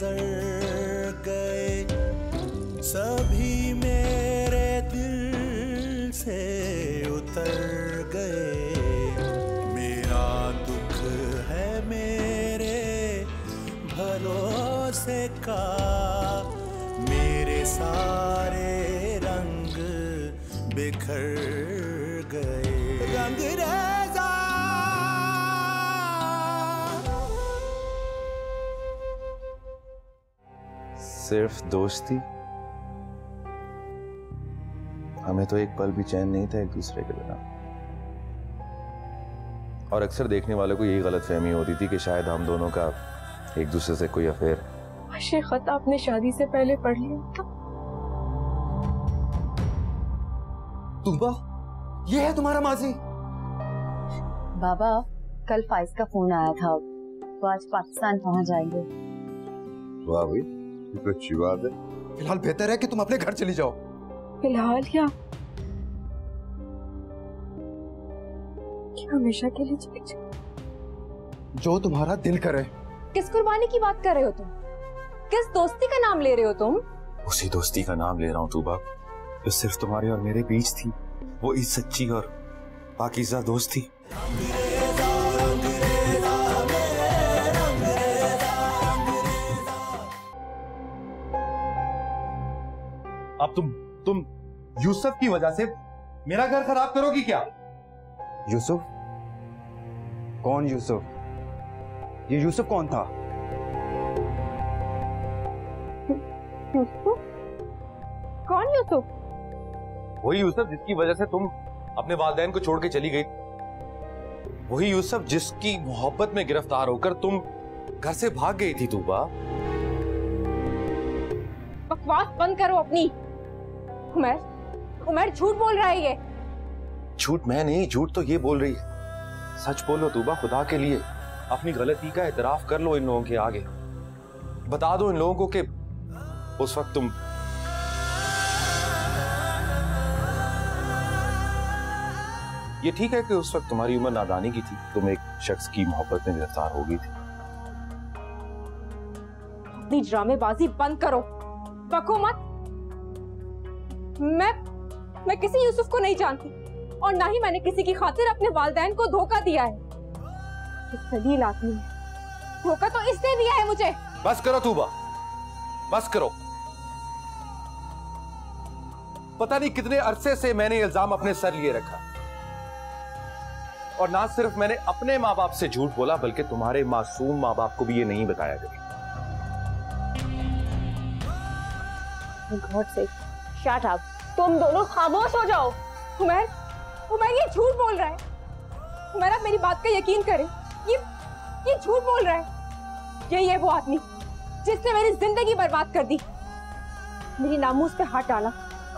गुजर गए, सभी मेरे दिल से उतर गए। मेरा दुख है मेरे भरोसे का, मेरे सारे रंग बिखर गए। रंग रेज़ा सिर्फ दोस्ती, हमें तो एक पल भी चैन नहीं था एक दूसरे के बिना। और अक्सर देखने वालों को यही गलतफहमी होती थी कि शायद हम दोनों का एक दूसरे से कोई अफेयर। ये खत आपने शादी से पहले पढ़ लिया था? तूबा, ये है तुम्हारा माजी? बाबा, कल फाइज का फोन आया था, तो आज पाकिस्तान पहुंच जाएंगे। वाह भाई, ये तो अच्छी बात है। फिलहाल बेहतर है कि तुम अपने घर चली जाओ। फिलहाल क्या हमेशा के लिए चली जाओ? जो तुम्हारा दिल करे। किस कुर्बानी की बात कर रहे हो तुम? किस दोस्ती का नाम ले रहे हो तुम? उसी दोस्ती का नाम ले रहा हूँ तूबा, जो सिर्फ तुम्हारे और मेरे बीच थी। वो इस सच्ची और पाकीज़ा दोस्ती। अब तुम यूसुफ की वजह से मेरा घर खराब करोगी क्या? यूसुफ? कौन यूसुफ? ये यूसुफ कौन था? यूसुफ? कौन यूसुफ? वही यूसुफ जिसकी वजह से तुम अपने वालिदैन को छोड़ के चली गई। वही यूसुफ जिसकी मोहब्बत में गिरफ्तार होकर तुम घर से भाग गई थी। तूबा, बकवास बंद करो अपनी। उमर झूठ बोल रहा है। ये झूठ मैं नहीं, झूठ तो ये बोल रही है। सच बोलो तूबा, खुदा के लिए अपनी गलती का एतराफ कर लो इन लोगों के आगे। बता दो इन लोगों को कि उस वक्त तुम ये ठीक है कि उस वक्त तुम्हारी उम्र नादानी की थी, तुम एक शख्स की मोहब्बत में गिरफ्तार हो गई थी। अपनी ड्रामेबाजी बंद करो, बको मत। मैं किसी यूसुफ को नहीं जानती और ना ही मैंने किसी की खातिर अपने वालिदैन को धोखा दिया है। ये सलील आदमी है, धोखा तो इसने दिया है मुझे। बस करो तूबा, बस करो। पता नहीं कितने अरसे से मैंने इल्जाम अपने सर लिए रखा, और ना सिर्फ मैंने अपने माँ बाप से झूठ बोला बल्कि तुम्हारे मासूम माँ बाप को भी ये नहीं बताया कभी। गॉड से शट अप, तुम दोनों खामोश हो जाओ। उमर ये झूठ बोल रहा है। उमर, आप मेरी बात का यकीन करें, ये झूठ बोल रहा है। यही है वो आदमी जिसने मेरी जिंदगी बर्बाद कर दी, मेरी नामूस पे हाथ डाला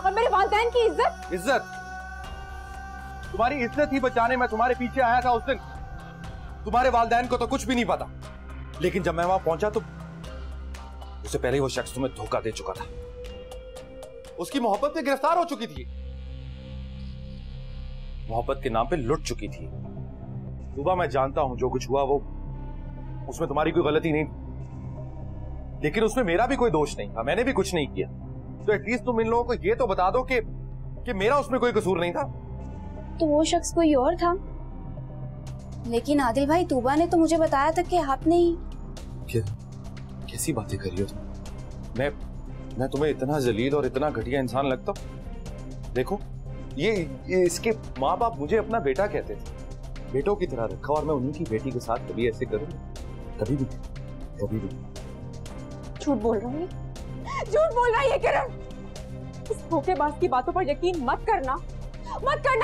और मेरे वालिदैन की इज्जत। तुम्हारी इज्जत ही बचाने मैं तुम्हारे पीछे आया था उस दिन। तुम्हारे वालिदैन को तो कुछ भी नहीं पता, लेकिन जब मैं वहां पहुंचा तो उससे पहले वो शख्स तुम्हें धोखा दे चुका था। उसकी मोहब्बत में गिरफ्तार हो चुकी थी, मोहब्बत के नाम पे लुट चुकी थी। सुबह मैं जानता हूं जो कुछ हुआ वो उसमें तुम्हारी कोई गलती नहीं, लेकिन उसमें मेरा भी कोई दोष नहीं था, मैंने भी कुछ नहीं किया। तो एटलीस्ट तुम इन लोगों को ये तो बता दो कि मेरा उसमें कोई कसूर नहीं था। तो वो शख्स कोई और था, लेकिन आदिल भाई, तूबा ने तो मुझे बताया था कि आपने ही। कैसी बातें कर रही हो तुम? मैं तुम्हें इतना जलील और इतना घटिया इंसान लगता हूं? देखो, ये इसके माँ बाप मुझे अपना बेटा कहते थे, बेटों की तरह रखा, और मैं उन्हीं की बेटी के साथ कभी ऐसे करूंगा? कभी भी। झूठ बोल रहा है, झूठ बोल रहा है किरण। इस धोखेबाज की बातों पर यकीन मत करना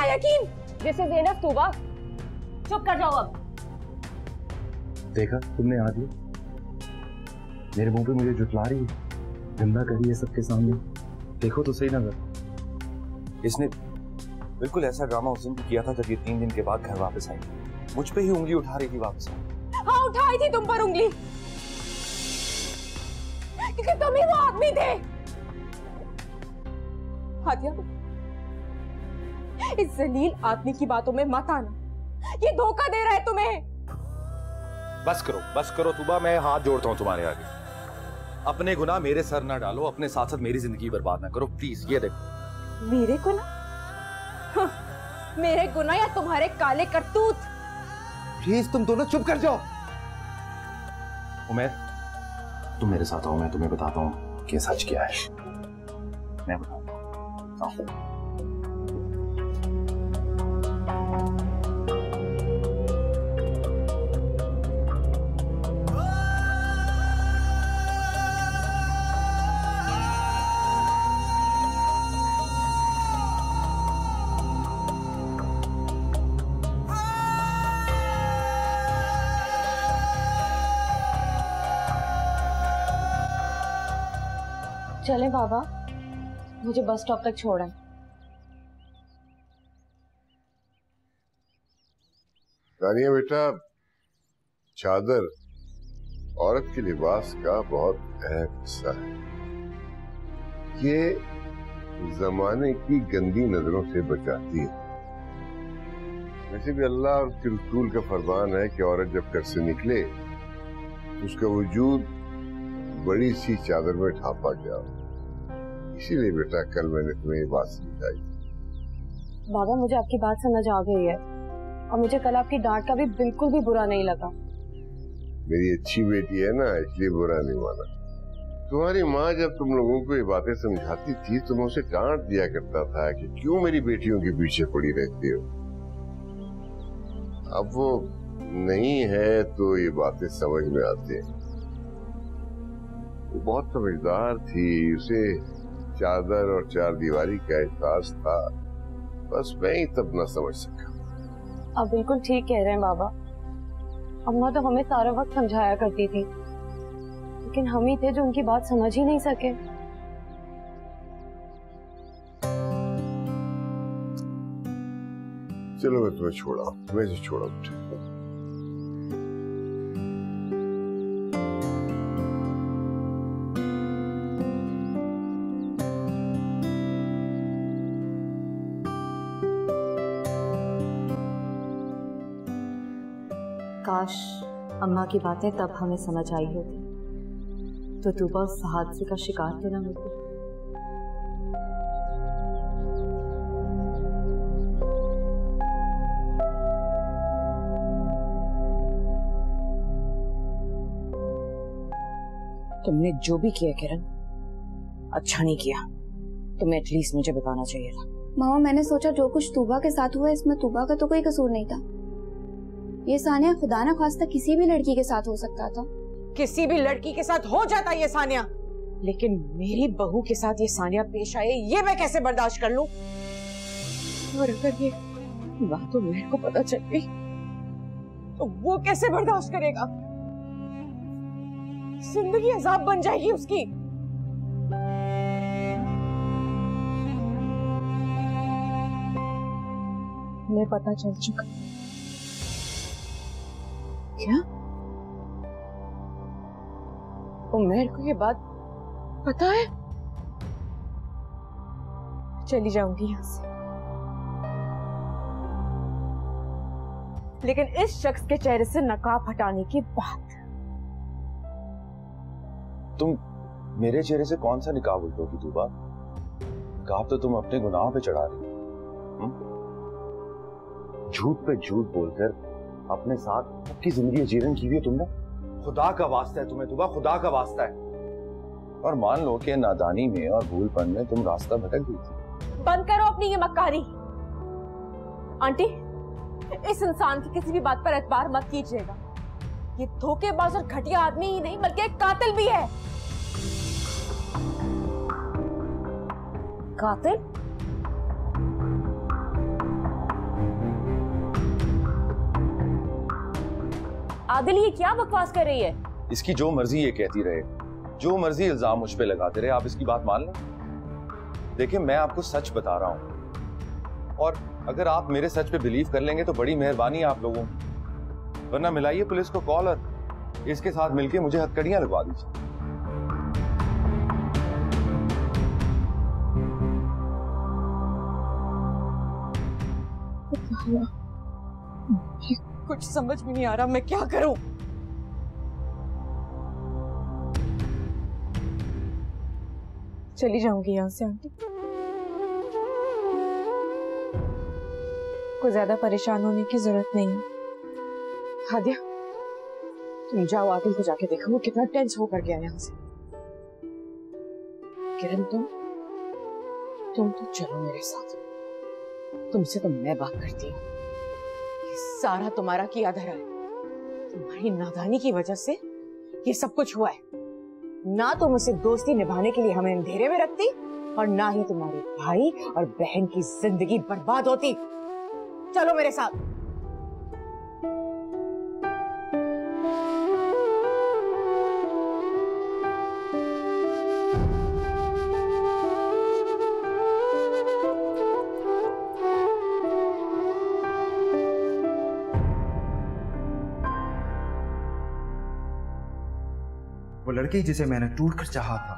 यकीन। जैसे ज़ैनब, तूबा, चुप कर जाओ अब। देखा तुमने आदि, मेरे मुंह पे मुझे जुटला रही है, जिंदा करी है सबके सामने। देखो तो सही नजर। इसने बिल्कुल ऐसा ड्रामा उस दिन किया था जब ये 3 दिन के बाद घर वापस आई। मुझ पे ही उंगली उठा रही थी वापस। हाँ, उठाई थी तुम पर उंगली, क्योंकि तुम ही वो आदमी थे। हादिया, इस जलील आदमी की बातों में मत आना, ये धोखा दे रहा है तुम्हें। बस करो तूबा, मैं हाथ जोड़ता हूं तुम्हारे आगे। अपने गुनाह मेरे सर ना डालो, अपने साथ साथ मेरी जिंदगी बर्बाद ना करो प्लीज। ये देखो। मेरे गुनाह? हाँ, मेरे गुनाह या तुम्हारे काले करतूत? प्लीज तुम दोनों चुप कर जाओ। उमर, तुम मेरे साथ आओ, मैं तुम्हें बताता हूँ कि सच क्या है। मैं बताता हूँ। चले बाबा, मुझे बस स्टॉप तक छोड़ें। तानिया बेटा, चादर औरत के लिबास का बहुत अहम हिस्सा है। ये जमाने की गंदी नजरों से बचाती है। वैसे भी अल्लाह और उसके रसूल का फरमान है कि औरत जब घर से निकले तो उसका वजूद बड़ी सी चादर में ढांपा गया। इसीलिए बेटा कल मैंने तुम्हें ये बात समझाई। बाबा, मुझे आपकी बात समझ आ गई है और मुझे कल आपकी डांट का भी बिल्कुल भी बुरा नहीं लगा। मेरी अच्छी बेटी है ना, इसलिए बुरा नहीं माना। तुम्हारी माँ जब तुम लोगों को ये बातें समझाती थी तो मैं उसे डांट दिया करता था कि क्यों मेरी बेटियों के पीछे पड़ी रहती हो। अब वो नहीं है तो ये बातें समझ में आती हैं। वो बहुत समझदार थी, उसे चादर और चार दीवारी का एहसास था, बस मैं ही तब न समझ सका। आप बिल्कुल ठीक कह रहे हैं बाबा। अम्मा तो हमें सारा वक्त समझाया करती थी, लेकिन हम ही थे जो उनकी बात समझ ही नहीं सके। चलो मैं तुम्हें छोड़ा, मैं इसे छोड़ा। काश अम्मा की बातें तब हमें समझ आई होती तो तूबा उस हादसे का शिकार तो न होती। तुमने जो भी किया किरण, अच्छा नहीं किया। तुम्हें एटलीस्ट मुझे बताना चाहिए था। मामा, मैंने सोचा जो कुछ तूबा के साथ हुआ इसमें तूबा का तो कोई कसूर नहीं था। ये सानिया खुदा न खास्ता किसी भी लड़की के साथ हो सकता था। किसी भी लड़की के साथ हो जाता ये सानिया, लेकिन मेरी बहू के साथ ये सानिया पेश आए, ये मैं कैसे बर्दाश्त कर लूं? और अगर ये बात तो मेरे को पता चल गई तो वो कैसे बर्दाश्त करेगा? जिंदगी अजाब बन जाएगी उसकी। हमें पता चल चुका। क्या? उमर को ये बात पता है? चली जाऊंगी यहां से, लेकिन इस शख्स के चेहरे से नकाब हटाने की बात। तुम मेरे चेहरे से कौन सा निकाब उल्टोगी तूबा? निकाब तो तुम अपने गुनाहों पे चढ़ा रही हो। झूठ पे झूठ बोलकर अपने साथ सबकी जिंदगी जीवन की हुई है तुमने। खुदा का वास्ता है तुम्हें तूबा, खुदा का वास्ता है। और मान लो कि नादानी में और भूलपन में तुम रास्ता भटक गई थी। बंद करो अपनी ये मक्कारी। आंटी, इस इंसान की किसी भी बात पर एतबार मत कीजिएगा। ये धोखेबाज और घटिया आदमी ही नहीं बल्कि एक कातिल भी है। कातिल? आदिल, ये क्या बकवास कर रही है? इसकी जो मर्जी ये कहती रहे, जो मर्जी इल्जाम मुझ पे लगाते रहे, आप इसकी बात मान लें। देखिए, मैं आपको सच बता रहा हूं और अगर आप मेरे सच पे बिलीव कर लेंगे तो बड़ी मेहरबानी है आप लोगों की, वरना मिलाइए पुलिस को कॉल और इसके साथ मिलके मुझे हथकड़ियां लगवा दीजिए। कुछ समझ में नहीं आ रहा, मैं क्या करूं? चली जाऊंगी यहाँ से आंटी। कोई ज्यादा परेशान होने की जरूरत नहीं है। हादिया, तुम जाओ आदिल को जाके देखो वो कितना टेंस होकर गया यहाँ से। किरण तुम तो चलो मेरे साथ, तुमसे तो मैं बात करती हूँ। ये सारा तुम्हारा किया धरा है, तुम्हारी नादानी की वजह से ये सब कुछ हुआ है। ना तुम उसे दोस्ती निभाने के लिए हमें अंधेरे में रखती और ना ही तुम्हारे भाई और बहन की जिंदगी बर्बाद होती। चलो मेरे साथ। वो लड़की जिसे मैंने टूटकर चाहा था,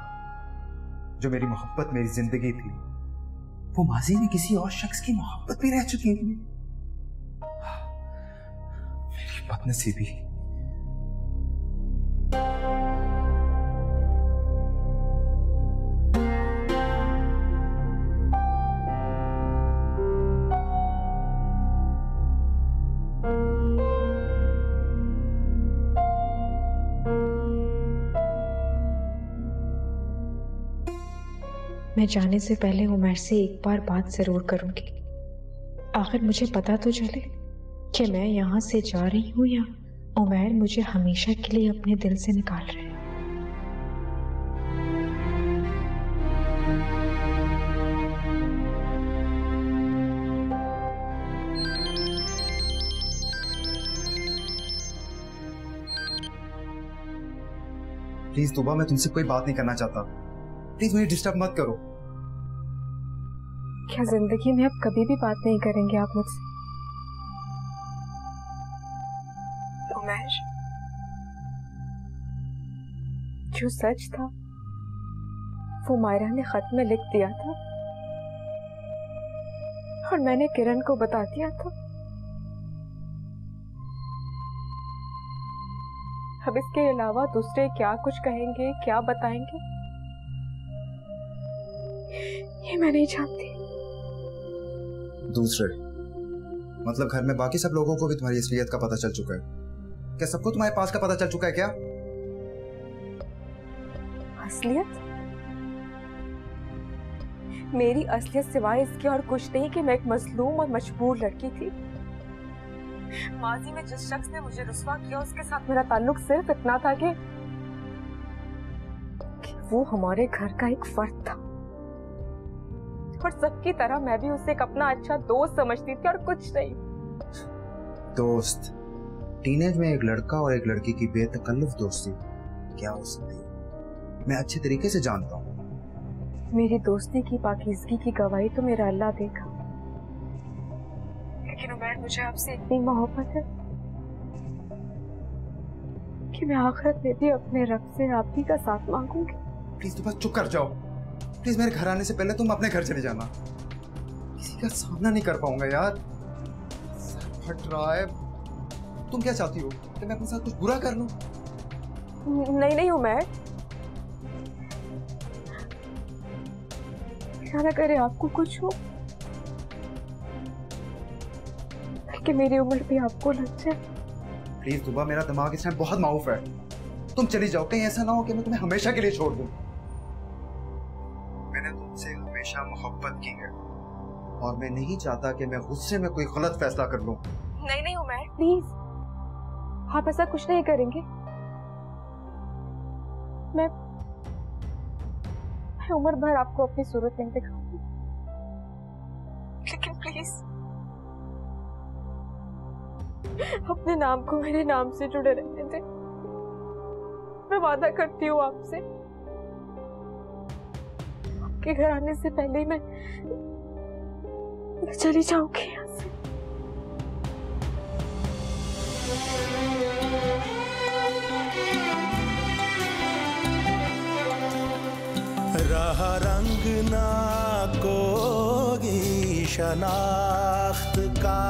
जो मेरी मोहब्बत, मेरी जिंदगी थी, वो माजी में किसी और शख्स की मोहब्बत भी रह चुकी थी। मेरी बदनसीबी। मैं जाने से पहले उमर से एक बार बात जरूर करूंगी। आखिर मुझे पता तो चले कि मैं यहाँ से जा रही हूँ या उमर मुझे हमेशा के लिए अपने दिल से निकाल रहे हैं। प्लीज तोबा, मैं तुमसे कोई बात नहीं करना चाहता। प्लीज मुझे डिस्टर्ब मत करो। क्या जिंदगी में अब कभी भी बात नहीं करेंगे आप मुझसे? उमर, जो सच था वो मायरा ने खत में लिख दिया था और मैंने किरण को बता दिया था। अब इसके अलावा दूसरे क्या कुछ कहेंगे, क्या बताएंगे, ये मैं नहीं जानती। दूसरे मतलब घर में बाकी सब लोगों को भी तुम्हारी असलियत का पता चल चुका है क्या? सबको तुम्हारे पास का पता चल चुका है क्या? असलियत? मेरी असलियत सिवाय इसके और कुछ नहीं कि मैं एक मजलूम और मजबूर लड़की थी। माजी में जिस शख्स ने मुझे रुस्वा किया उसके साथ मेरा ताल्लुक सिर्फ इतना था कि वो हमारे घर का एक फर्द था और सबकी तरह मैं भी उसे एक अपना अच्छा दोस्त समझती थी और कुछ नहीं। दोस्त? टीनेज में एक लड़का और एक लड़की की बेतकल्लुफ दोस्ती क्या हो सकती है? मैं अच्छे तरीके से जानता हूँ। मेरी दोस्ती की पाकीज़गी की गवाही तो मेरा अल्लाह देगा, लेकिन उमर मुझे आपसे इतनी मोहब्बत है कि मैं आखिरत में भी अपने रब से आप ही का साथ मांगूंगी। प्लीज तुम बस चुप कर जाओ। प्लीज मेरे घर आने से पहले तुम अपने घर चले जाना। किसी का सामना नहीं कर पाऊंगा यार, सर फट रहा है। तुम क्या चाहती हो कि मैं अपने साथ कुछ बुरा कर लूं? नहीं नहीं उमर, क्या ना करे आपको कुछ हो कि मेरी उम्र भी आपको लग जाए। प्लीज दुबा, मेरा दिमाग इस टाइम बहुत माऊफ है। तुम चली जाओ, कहीं ऐसा ना हो कि मैं तुम्हें हमेशा के लिए छोड़ दूं। मैंने तुमसे हमेशा मोहब्बत की है और मैं नहीं चाहता कि मैं गुस्से में कोई गलत फैसला कर लूं। नहीं नहीं उमर, प्लीज आप ऐसा कुछ नहीं करेंगे। मैं उम्र भर आपको अपनी सूरत नहीं दिखाऊंगी, लेकिन प्लीज अपने नाम को मेरे नाम से जुड़े रहने दें। मैं वादा करती हूँ आपसे, आपके घर आने से पहले ही मैं चली जाऊंगी यहाँ से। राह रंग ना कोई शनाख्त का,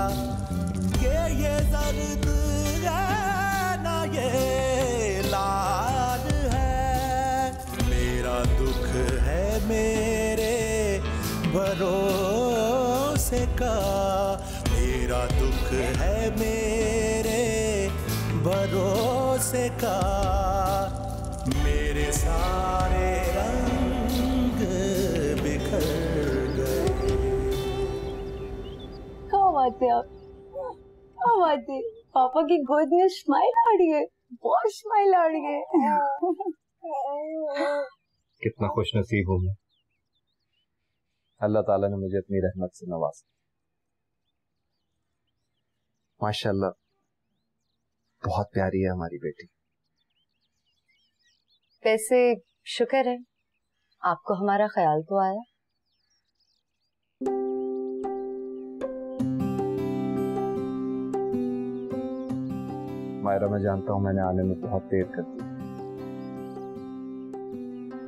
ये दर्द है ना ये लाल है। मेरा दुख है मेरे भरोसे का, मेरा दुख है मेरे भरोसे का, मेरे सारे रंग बिखर गए। क्या बात है आप, क्या बात है, पापा की गोद में स्माइल आ रही है, बहुत स्माइल आ रही है। कितना खुश नसीब हूँ मैं, अल्लाह ताला ने मुझे अपनी रहमत से नवाजा। माशाल्लाह बहुत प्यारी है हमारी बेटी। वैसे शुक्र है आपको हमारा ख्याल तो आया। मायरा, मैं जानता हूं मैंने आने में बहुत देर कर दी,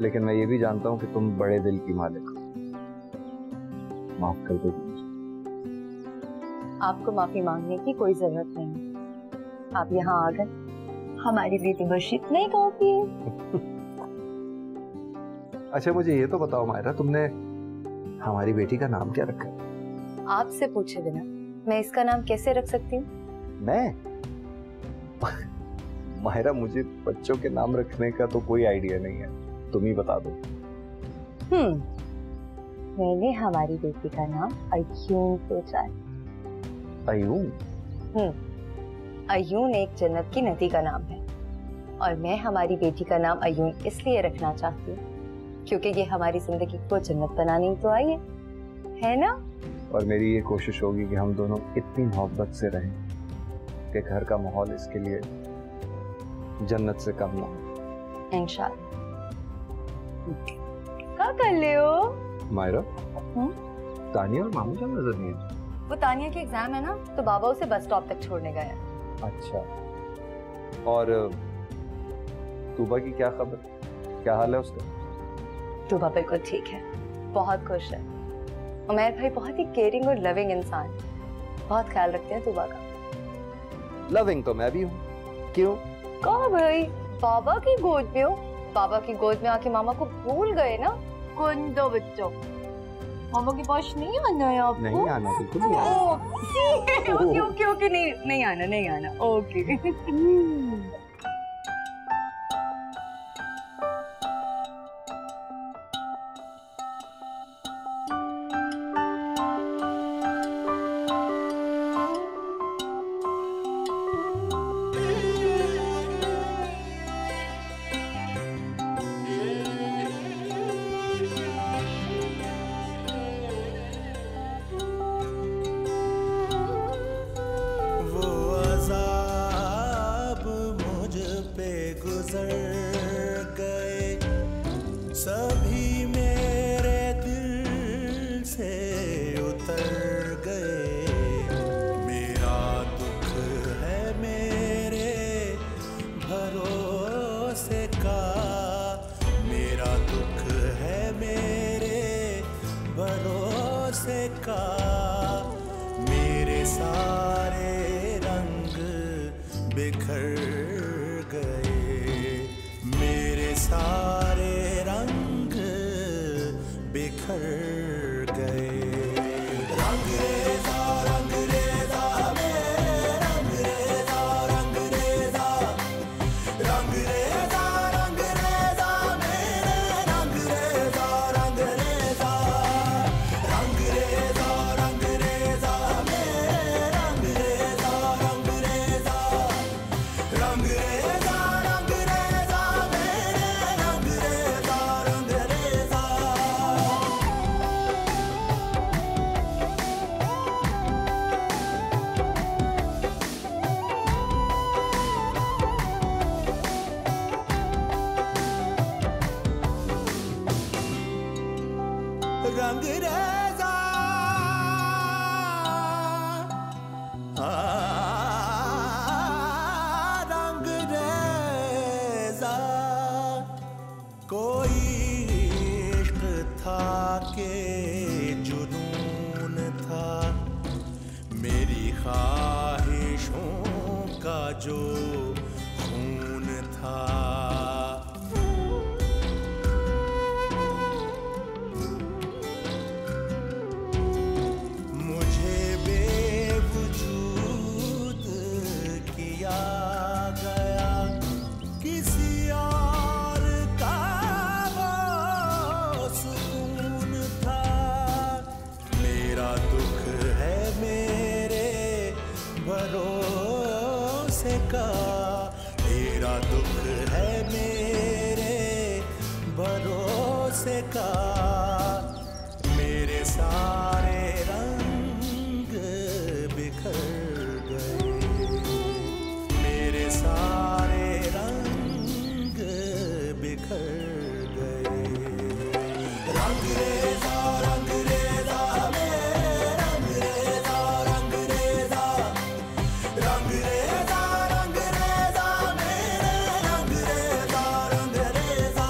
लेकिन मैं ये भी जानता हूं कि तुम बड़े दिल की मालिक हो। माफ कर दो मुझे। आपको माफी मांगने की कोई जरूरत नहीं, आप यहाँ आ गए, हमारे लिए तो बस इतना ही काफी है। अच्छा मुझे ये तो बताओ मायरा, तुमने हमारी बेटी का नाम क्या रखा है? आपसे पूछे बिना मैं इसका नाम कैसे रख सकती हूँ? मैं मायरा, मुझे बच्चों के नाम रखने का तो कोई आइडिया नहीं है, तुम ही बता दो। मैंने हमारी बेटी का नाम अयून सोचा है। अयून? अयून एक जन्नत की नदी का नाम है, और मैं हमारी बेटी का नाम अयून इसलिए रखना चाहती हूँ क्योंकि ये हमारी जिंदगी को जन्नत बनाने तो आई है ना? और मेरी ये कोशिश होगी कि हम दोनों इतनी मोहब्बत से रहें कि घर का माहौल इसके लिए जन्नत से कम ना हो। इंशाल्लाह। क्या कर ले हो मायरा? तानिया और मामू जान नजर नहीं है। वो तानिया की एग्जाम है ना, तो बाबा उसे बस स्टॉप तक छोड़ने गए हैं। अच्छा, और तूबा की क्या खबर, क्या हाल है उसका? तूबा बिल्कुल ठीक है, बहुत खुश है। उमैर भाई बहुत ही केयरिंग और लविंग इंसान, बहुत ख्याल रखते हैं तूबा का। लविंग तो मैं भी हूँ, क्यों? कहाँ भाई, बाबा की गोद में हो, बाबा की गोद में आके मामा को भूल गए ना? कौन दो बच्चों, मामा के पास नहीं आना है आपको? नहीं आना, बिल्कुल नहीं आना। ओके ओके ओके, नहीं आना, नहीं आना, ओके। मेरे सारे रंग बिखर गए, मेरे सारे रंग बिखर गए। रंग रेजा मेरे रंग रेजा, रंग रेजा, रंग रेजा, रंग रेजा मेरे रंग रेजा, रंग रेजा, रंग रेजा, रंग रेजा मेरे रंग रेजा, रंग रेजा, रंग रेजा, रंग रेजा मेरे रंग रेजा, रंग रेजा। रंग रेजा रंग रेजा, कोई इश्क था के जुनून था, मेरी ख्वाहिशों का जो खून था। भरोसे का, तेरा दुख है मेरे भरोसे का। मेरे सारे रंग बिखर गए, मेरे सारे रंग बिखर गए। रंग रेजा मेरे रंग रेजा रंग रेजा, रंग रेजा मेरे रंग रेजा रंग रेजा।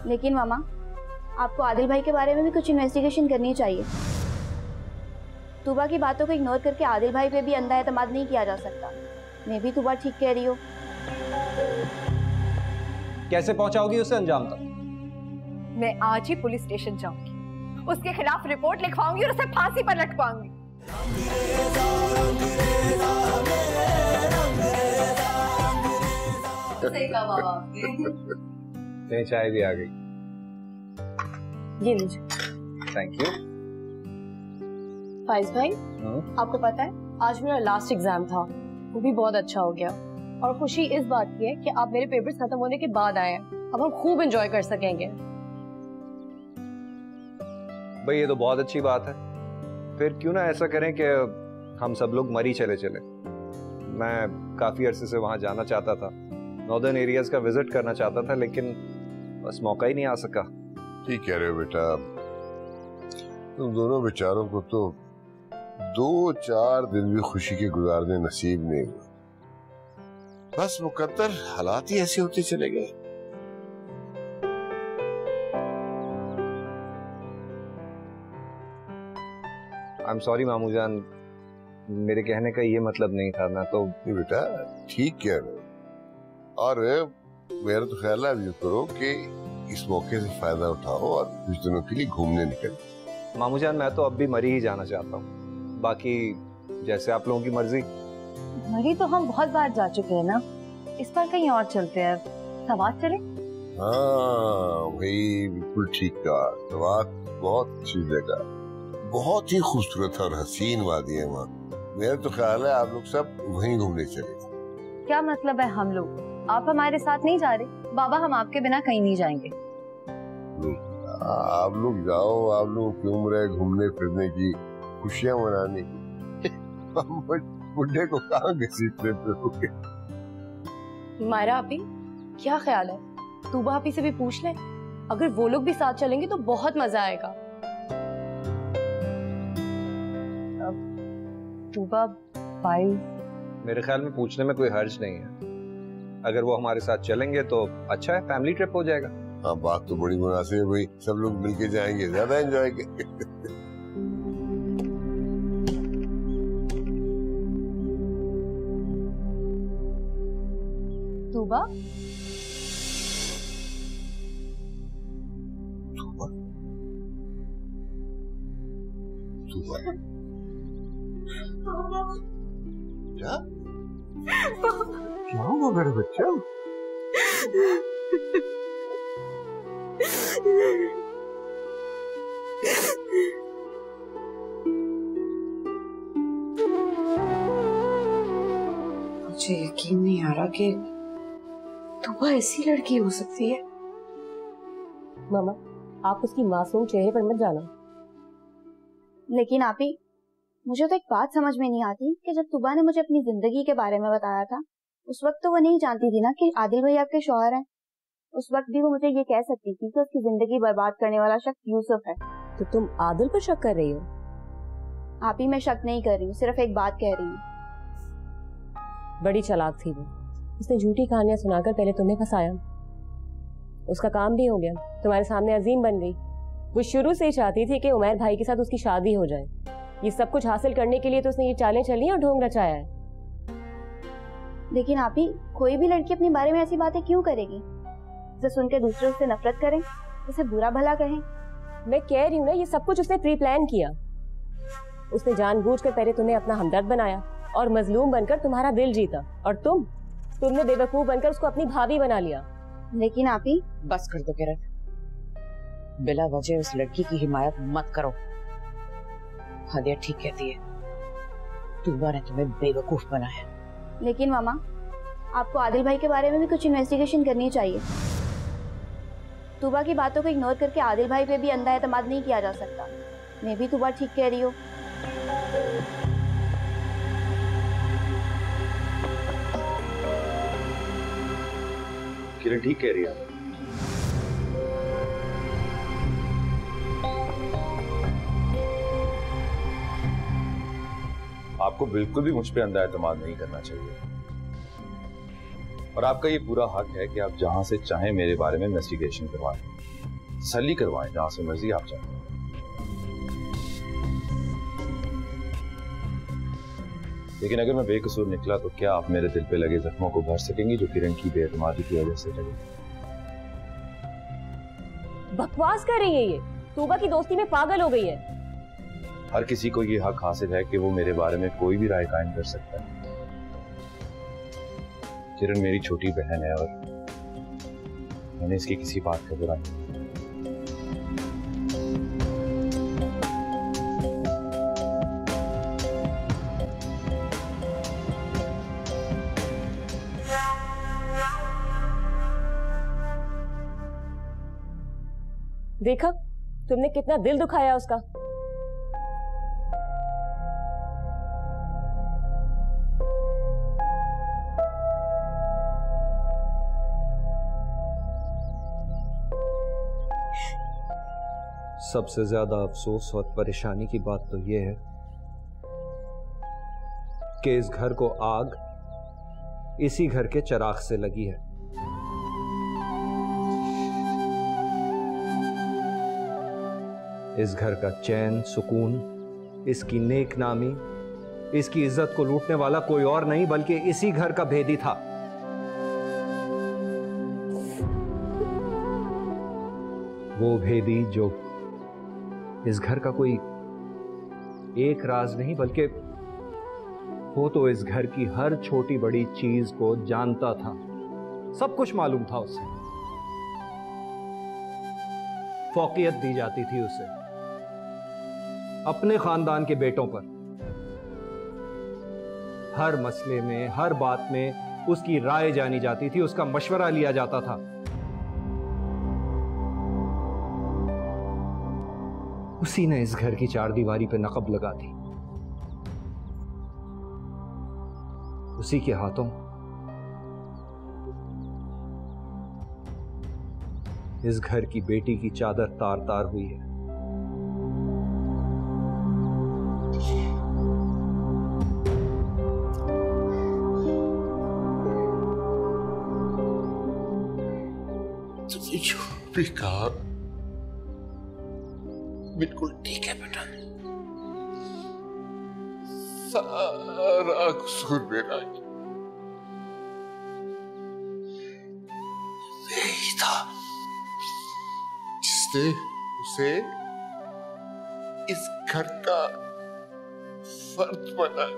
लेकिन मामा, आपको आदिल भाई के बारे में भी कुछ इन्वेस्टिगेशन करनी चाहिए। तुबा की बातों को इग्नोर करके आदिल भाई पे भी अंधा एतमाद नहीं किया जा सकता। मैं भी तुबा ठीक कह रही हो। कैसे पहुंचाओगी उसे अंजाम तक? मैं आज ही पुलिस स्टेशन जाऊंगी, उसके खिलाफ रिपोर्ट लिखवाऊंगी और उसे फांसी पर लटकाऊंगी। सही कहा बाबा। तेरी चाय भी आ गई। ये लीजिए। Thank you. फाइज भाई, आपको पता है आज मेरा लास्ट एग्जाम था, वो भी बहुत अच्छा हो गया। और खुशी इस बात की है कि आप मेरे पेपर्स खत्म होने के बाद आए हैं। अब हम खूब एंजॉय कर सकेंगे। भाई ये तो बहुत अच्छी बात है। फिर क्यों ना ऐसा करें कि हम सब लोग मरी चले चले। मैं काफी अरसे से वहां जाना चाहता था, नॉर्दर्न एरियाज का विजिट करना चाहता था, लेकिन बस मौका ही नहीं आ सका। ठीक कह रहे हो बेटा, तुम दोनों बेचारों को तो 2-4 दिन भी खुशी के गुजारने नसीब नहीं हुए। बस मुकद्दर हालात ही ऐसे होते चले गए। आई एम सॉरी मामू जान, मेरे कहने का ये मतलब नहीं था। मैं तो नहीं बेटा, ठीक कह रहे हो। और मेरा तो ख्याल है अब यूं करो कि इस मौके से फायदा उठाओ और कुछ दिनों के लिए घूमने निकलो। मामू जान, मैं तो अब भी मरी ही जाना चाहता हूँ। बाकी जैसे आप लोगों की मर्जी। मरी तो हम बहुत बार जा चुके हैं ना, इस बार कहीं और चलते हैं। सवात चले? हाँ भाई, बिल्कुल ठीक कहा। सवात बहुत अच्छी जगह, बहुत ही खूबसूरत और हसीन वादी है वहाँ। मेरा तो ख्याल है आप लोग सब वहीं घूमने चले। क्या मतलब है हम लोग? आप हमारे साथ नहीं जा रहे? बाबा, हम आपके बिना कहीं नहीं जाएंगे। आप लोग जाओ, आप लोग की उम्र है घूमने फिरने की, खुशियां मनाने की। बुढ़े को कहाँ घसीटते फिरोगे? मायरा आपी, क्या ख्याल है? तूबा आपी से भी पूछ ले, अगर वो लोग भी साथ चलेंगे तो बहुत मजा आएगा। तूबा भाई, मेरे ख्याल में पूछने में कोई हर्ज नहीं है। अगर वो हमारे साथ चलेंगे तो अच्छा है, फैमिली ट्रिप हो जाएगा। हाँ, बात तो बड़ी मुनासिब है भाई, सब लोग मिलके जाएंगे, ज्यादा एंजॉय करेंगे। तूबा, क्या क्या हुआ मेरे बच्चा? मुझे यकीन नहीं आ रहा कि तूबा ऐसी लड़की हो सकती है। मामा, आप उसकी मासूम चेहरे पर मत जाना। लेकिन आपी, मुझे तो एक बात समझ में नहीं आती कि जब तुबा ने मुझे अपनी जिंदगी के बारे में बताया था, उस वक्त तो वो नहीं जानती थी ना कि आदिल भाई आपके शौहर हैं। उस वक्त भी वो मुझे ये कह सकती थी कि उसकी जिंदगी बर्बाद करने वाला शख्स यूसुफ है। तो तुम आदिल पर शक कर रही हो? आप ही, मैं शक नहीं कर रही हूँ, सिर्फ एक बात कह रही हूँ। बड़ी चालाक थी वो, उसने झूठी कहानियां सुनाकर पहले तुम्हें फंसाया, उसका काम भी हो गया, तुम्हारे सामने अजीम बन गई। वो शुरू से ही चाहती थी कि उमैर भाई के साथ उसकी शादी हो जाए। ये सब कुछ हासिल करने के लिए तो उसने ये चालें चली और ढोंग रचाया है। लेकिन आप ही, कोई भी लड़की अपने बारे में ऐसी बातें क्यों करेगी जो सुनकर दूसरे उससे नफरत करें, उसे बुरा भला कहें? मैं कह रही हूँ ना, ये सब कुछ उसने प्री प्लान किया। उसने जानबूझकर पहले तुम्हें अपना हमदर्द बनाया, और मजलूम बनकर तुम्हारा दिल जीता, और तुमने बेवकूफ बनकर उसको अपनी भाभी बना लिया। लेकिन आपी बस कर दो किरण, बिला वजह उस लड़की की हिमायत मत करो। हादिया ठीक कहती है, तूबा ने तुम्हें बेवकूफ बनाया। लेकिन मामा, आपको आदिल भाई के बारे में भी कुछ इन्वेस्टिगेशन करनी चाहिए। तूबा की बातों को इग्नोर करके आदिल भाई पे भी अंधा एतमाद नहीं किया जा सकता। मैं भी तूबा ठीक कह रही हूँ। किरण ठीक कह रही है। आपको बिल्कुल भी मुझ पे अंधा एतमाद नहीं करना चाहिए, और आपका ये पूरा हक है कि आप जहां से चाहें मेरे बारे में इन्वेस्टिगेशन करवाएं, तसल्ली करवाएं, जहां से मर्जी आप चाहें। लेकिन अगर मैं बेकसूर निकला तो क्या आप मेरे दिल पे लगे जख्मों को भर सकेंगी जो किरण की बेएतमादी की वजह से लगे? बकवास कर रही है ये, तूबा की दोस्ती में पागल हो गई है। हर किसी को ये हक हासिल है कि वो मेरे बारे में कोई भी राय कायम कर सकता है। किरण मेरी छोटी बहन है और मैंने इसकी किसी बात का बुरा नहीं। देखा तुमने कितना दिल दुखाया उसका। सबसे ज्यादा अफसोस और परेशानी की बात तो यह है कि इस घर को आग इसी घर के चिराग से लगी है। इस घर का चैन सुकून, इसकी नेक नामी, इसकी इज्जत को लूटने वाला कोई और नहीं बल्कि इसी घर का भेदी था। वो भेदी जो इस घर का कोई एक राज नहीं बल्कि वो तो इस घर की हर छोटी बड़ी चीज को जानता था। सब कुछ मालूम था उसे। फौकियत दी जाती थी उसे अपने खानदान के बेटों पर। हर मसले में, हर बात में उसकी राय जानी जाती थी, उसका मशवरा लिया जाता था। उसी ने इस घर की चारदीवारी पे नकब लगा दी। उसी के हाथों इस घर की बेटी की चादर तार तार हुई है। तुमने जो भी कहा बिल्कुल ठीक है बेटा। सारा कसूर मेरा ही था जिसने उसे इस घर का फर्द बनाया।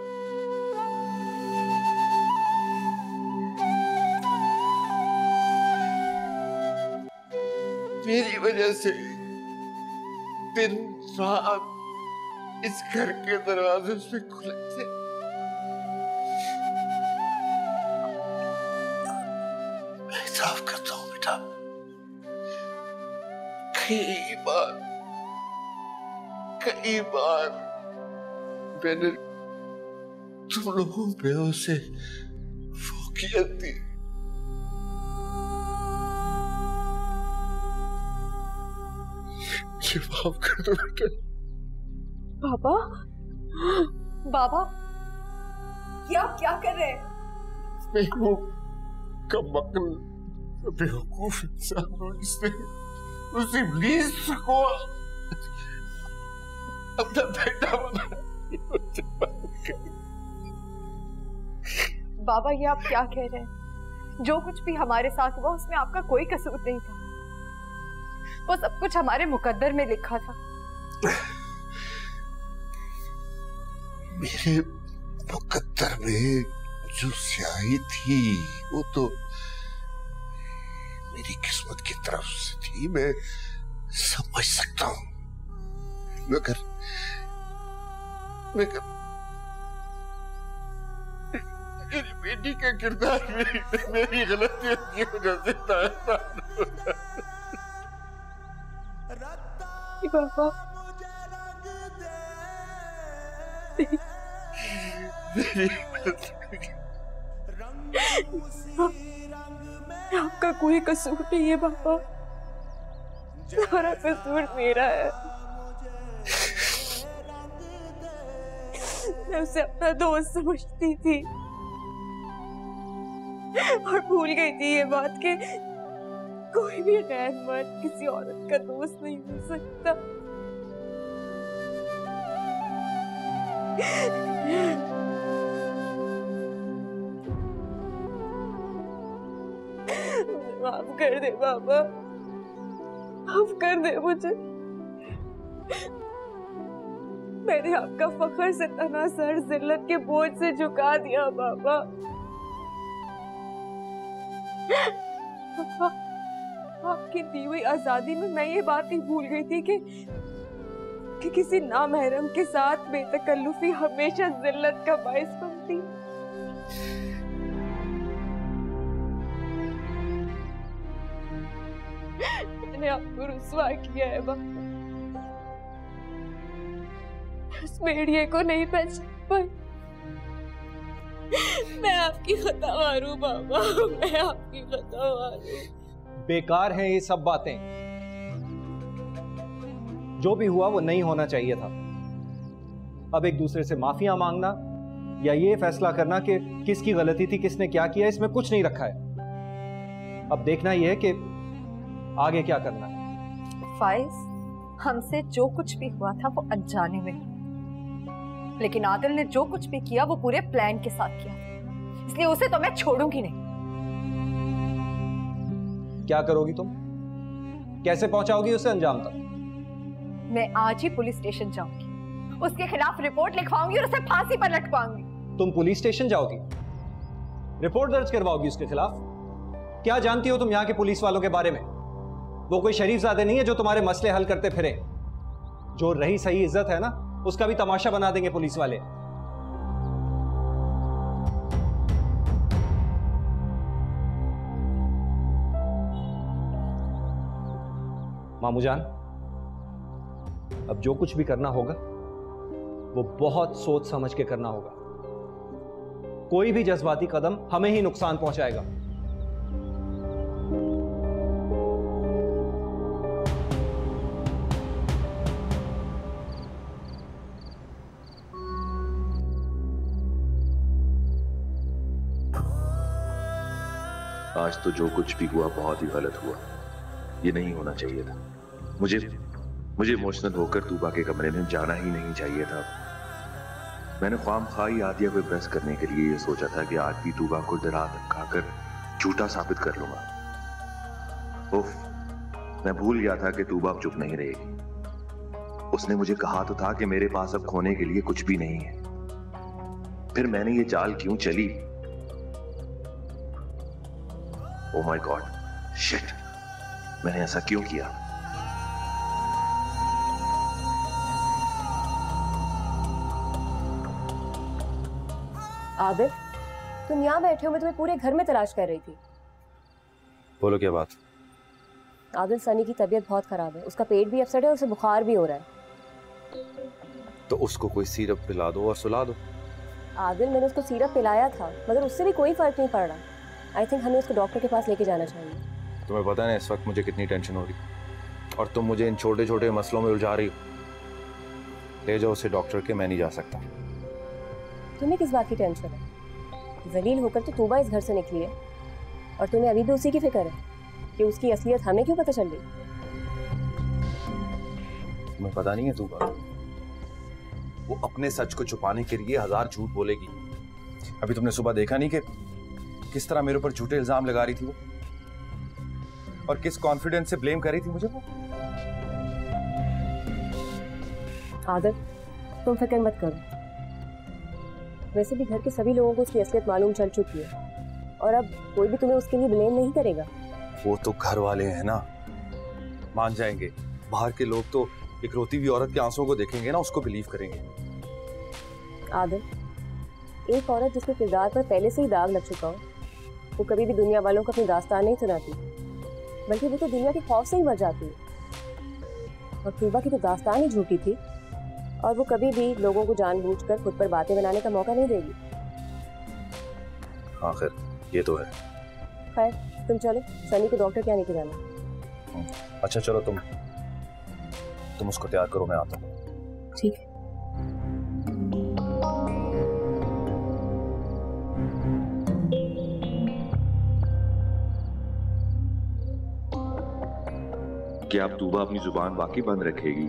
मेरी वजह से दिन रात इस घर के दरवाजे उसमें खुले थे। मैं इतराफ करता हूँ बेटा, कई बार मैंने तुम लोगों पे उसे फौकियत दी। माफ कर दो बेटा। बाबा, बाबा, ये आप क्या कर रहे हैं? मैं वो कमअक्ल बेवकूफ इंसान हूँ जिसने उस इब्लीस को अपना बेटा बनाया। बाबा, ये आप क्या कह रहे हैं? जो कुछ भी हमारे साथ हुआ उसमें आपका कोई कसूर नहीं था। वो सब कुछ हमारे मुकद्दर में लिखा था। मेरे मुकद्दर में जो स्याही थी वो तो मेरी किस्मत की तरफ से थी, मैं समझ सकता हूं, मगर मेरी बेटी का किरदार मेरी गलतियों की वजह से पापा आपका कोई कसूर नहीं है पापा, सारा कसूर मेरा है। मैं उसे अपना दोस्त समझती थी और भूल गई थी ये बात कि कोई भी गैर मर्द किसी औरत का दोस्त नहीं हो सकता। माफ कर दे बाबा, माफ कर दे मुझे। मैंने आपका फख्र से तना सर जिल्लत के बोझ से झुका दिया बाबा। पापा, आपकी दी हुई आजादी में मैं ये बात ही भूल गई थी कि किसी नामहरम के साथ बेतकल्लुफी हमेशा जिल्लत का बाइस बनती। मैंने आपको रुस्वा किया है बाबा, उस भेड़िए को नहीं पहचान पाई। मैं आपकी खतावार हूँ बाबा, मैं आपकी खतावार हूँ। बेकार हैं ये सब बातें, जो भी हुआ वो नहीं होना चाहिए था। अब एक दूसरे से माफिया मांगना या ये फैसला करना कि किसकी गलती थी, किसने क्या किया, इसमें कुछ नहीं रखा है। अब देखना यह है कि आगे क्या करना है। फाइज, हमसे जो कुछ भी हुआ था वो अनजाने में, लेकिन आदिल ने जो कुछ भी किया वो पूरे प्लान के साथ किया, इसलिए उसे तो मैं छोड़ूंगी नहीं। क्या करोगी तुम? कैसे पहुंचाओगी उसे अंजाम तक? मैं आज ही पुलिस स्टेशन जाऊंगी, उसके खिलाफ रिपोर्ट लिखवाऊंगी और उसे फांसी पर लटकाऊंगी। तुम पुलिस स्टेशन जाओगी, रिपोर्ट दर्ज करवाओगी उसके खिलाफ? क्या जानती हो तुम यहाँ के पुलिस वालों के बारे में? वो कोई शरीफजादे नहीं है जो तुम्हारे मसले हल करते फिरे। जो रही सही इज्जत है ना, उसका भी तमाशा बना देंगे पुलिस वाले। मामू जान, अब जो कुछ भी करना होगा वो बहुत सोच समझ के करना होगा। कोई भी जज्बाती कदम हमें ही नुकसान पहुंचाएगा। आज तो जो कुछ भी हुआ बहुत ही गलत हुआ, ये नहीं होना चाहिए था। मुझे इमोशनल होकर तूबा के कमरे में जाना ही नहीं चाहिए था। मैंने ख्वामख्वाही आदिया को इम्प्रेस करने के लिए ये सोचा था कि आज भी तूबा को डरा धमकाकर झूठा साबित कर लूंगा। उफ, मैं भूल गया था कि तूबा अब चुप नहीं रहेगी। उसने मुझे कहा तो था कि मेरे पास अब खोने के लिए कुछ भी नहीं है। फिर मैंने ये चाल क्यों चली? ओह माय गॉड, शिट, मैंने ऐसा क्यों किया? आदिल, तुम यहाँ बैठे हो, मैं तुम्हें पूरे घर में तलाश कर रही थी। बोलो क्या बात? आदिल, सनी की तबीयत बहुत खराब है, उसका पेट भी अपसेट है, उसे बुखार भी हो रहा है। तो उसको कोई सिरप पिला दो और सुला दो। आदिल, मैंने उसको सिरप पिलाया था मगर उससे भी कोई फर्क नहीं पड़ रहा। आई थिंक हमें उसको डॉक्टर के पास लेके जाना चाहिए। तुम्हें पता है इस वक्त मुझे कितनी टेंशन हो रही, और तुम मुझे इन छोटे छोटे मसलों में उलझा रही हो। ले जाओ उसे डॉक्टर के, मैं नहीं जा सकता। तुम्हें किस बात की टेंशन है? जलील होकर तो तूबा इस घर से निकली है और तुम्हें अभी भी उसी की फिक्र है कि उसकी असलियत हमें क्यों पता चल रही? तुम्हें पता नहीं है तूबा, वो अपने सच को छुपाने के लिए 1000 झूठ बोलेगी। अभी तुमने सुबह देखा नहीं कि किस तरह मेरे ऊपर झूठे इल्जाम लगा रही थी वो, और किस कॉन्फिडेंस से ब्लेम कर रही थी मुझे वो। आदिल, तुम फिक्र मत करो, वैसे भी घर के सभी लोगों को उसकी असलियत मालूम चल चुकी है और अब कोई भी तुम्हें उसके लिए ब्लेम नहीं करेगा। वो तो घर वाले हैं ना, मान जाएंगे। बाहर के लोग तो एक रोती हुई औरत के आंसुओं को देखेंगे ना, उसको बिलीव करेंगे। आदिल, एक औरत जिसके किरदार पर पहले से ही दाग लग चुका हो, वो कभी भी दुनिया वालों को अपनी दास्तान नहीं सुनाती, बल्कि वो तो दुनिया के खौफ से ही मर जाती है। और तूबा की तो दास्तान ही झूठी थी और वो कभी भी लोगों को जानबूझकर खुद पर बातें बनाने का मौका नहीं देगी। हाँ खैर, ये तो है। खैर तुम चलो, सनी को डॉक्टर क्या लेके जाना। अच्छा चलो, तुम उसको तैयार करो, मैं आता हूँ। ठीक है। क्या अब तूबा अपनी जुबान वाकई बंद रखेगी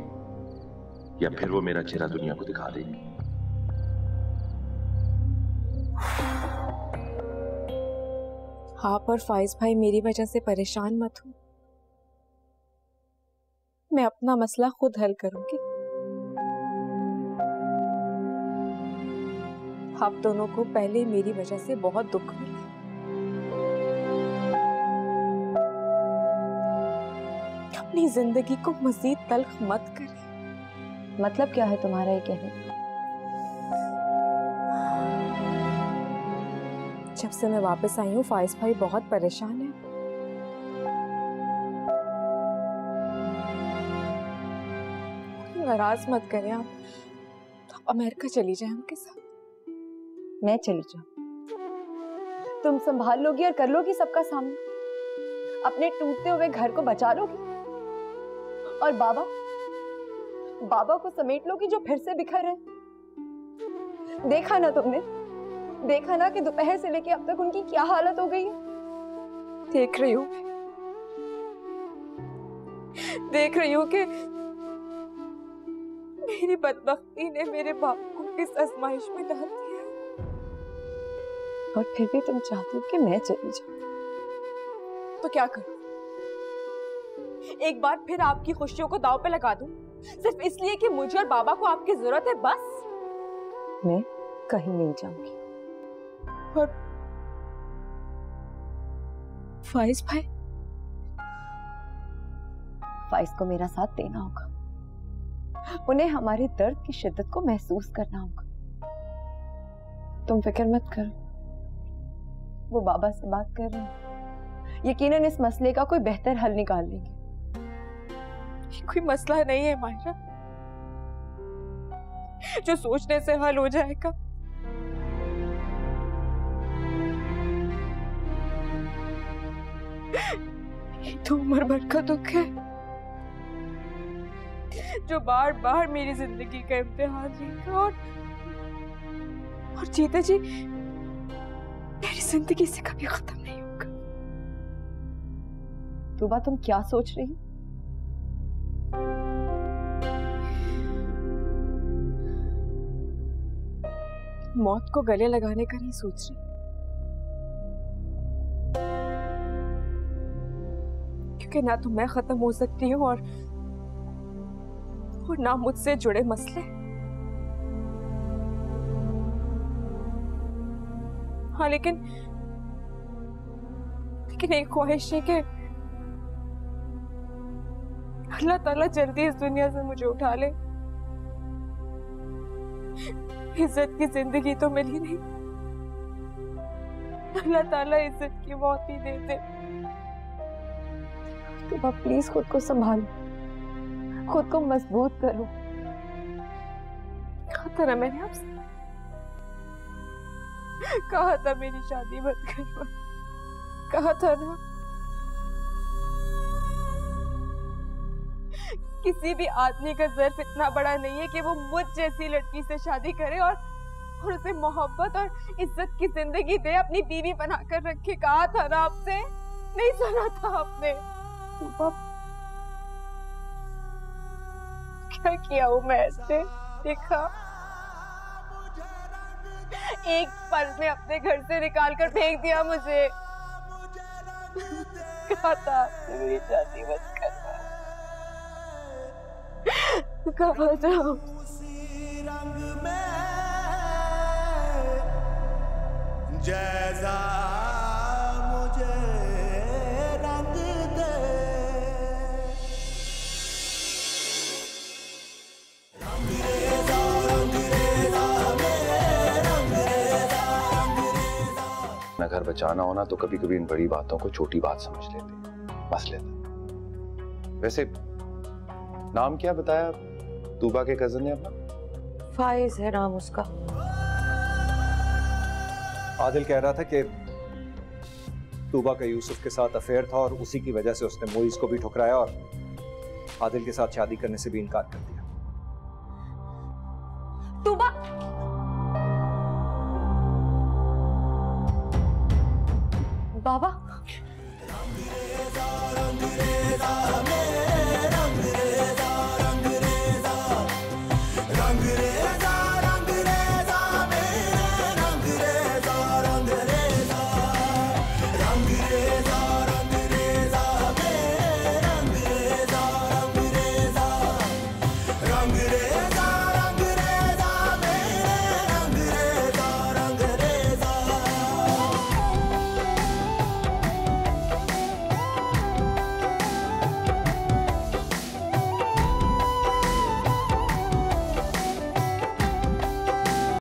या फिर वो मेरा चेहरा दुनिया को दिखा देगी? हाँ, पर फाइज भाई मेरी वजह से परेशान मत हो, मैं अपना मसला खुद हल करूंगी। आप दोनों को पहले मेरी वजह से बहुत दुख मिला। अपनी जिंदगी को मजीद तल्ख मत करें। मतलब क्या है तुम्हारा ये कहने? जब से मैं वापस आई हूँ फाइज भाई बहुत परेशान है। नाराज मत करें आप अमेरिका चली जाए उनके साथ। मैं चली जाऊं? तुम संभाल लोगी और कर लोगी सबका सामना, अपने टूटते हुए घर को बचा लोगी और बाबा को समेट लोगी जो फिर से बिखर है। देखा ना तुमने, देखा ना कि दोपहर से लेके अब तक उनकी क्या हालत हो गई है। देख रही हूँ कि मेरी बदबख्ती ने मेरे बाप को किस आजमाइश में डाल दिया। और फिर भी तुम चाहती हो कि मैं चली जाऊं? तो क्या करूं? एक बार फिर आपकी खुशियों को दांव पे लगा दूं, सिर्फ इसलिए कि मुझे और बाबा को आपकी जरूरत है बस? मैं कहीं नहीं जाऊंगी। और फाइज भाई? फाइज को मेरा साथ देना होगा, उन्हें हमारे दर्द की शिद्दत को महसूस करना होगा। तुम फिक्र मत करो, वो बाबा से बात कर रहे हैं, यकीनन इस मसले का कोई बेहतर हल निकाल लेंगे। ये कोई मसला नहीं है मायरा जो सोचने से हल हो जाएगा। ये तो उम्र भर का दुख है जो बार बार मेरी जिंदगी का इम्तिहान लेगा और जीते जी मेरी जिंदगी से कभी खत्म नहीं होगा। तूबा तुम क्या सोच रही हो? मौत को गले लगाने का नहीं सोच रही, क्योंकि ना तो मैं खत्म हो सकती हूँ और ना मुझसे जुड़े मसले। हाँ, लेकिन एक ख्वाहिश है कि अल्लाह ताला जल्दी इस दुनिया से मुझे उठा ले। इज्जत की जिंदगी तो मिली नहीं, अल्लाह ताला इज्जत की मौत ही दे दे। तो प्लीज खुद को संभालो, खुद को मजबूत करो। कहा था ना मैंने आपसे, कहा था मेरी शादी मत करवा, कहा था ना। किसी भी आदमी का ज़र्फ इतना बड़ा नहीं है कि वो मुझ जैसी लड़की से शादी करे और उसे मोहब्बत और इज्जत की जिंदगी दे, अपनी बीवी बनाकर रखे। कहा था ना आपसे, नहीं सुना था आपने? क्या किया हूँ मैं ऐसे? देखा, एक पल में अपने घर से निकाल कर फेंक दिया मुझे। कहा था आपसे मेरी शादी मत करना, कहा था। उसी रंग में जैसा मुझे रंग दे। रंगरेजा रंगरेजा मेरे रंगरेजा रंगरेजा। अपना घर बचाना होना तो कभी कभी इन बड़ी बातों को छोटी बात समझ लेते, बस लेते। वैसे नाम क्या बताया तूबा के कजन ने अपना? फाइज है नाम उसका। आदिल कह रहा था कि तूबा का यूसुफ के साथ अफेयर था और उसी की वजह से उसने मोइज को भी ठुकराया और आदिल के साथ शादी करने से भी इनकार कर दिया। तूबा, बाबा रंगरेजा रंगरेजा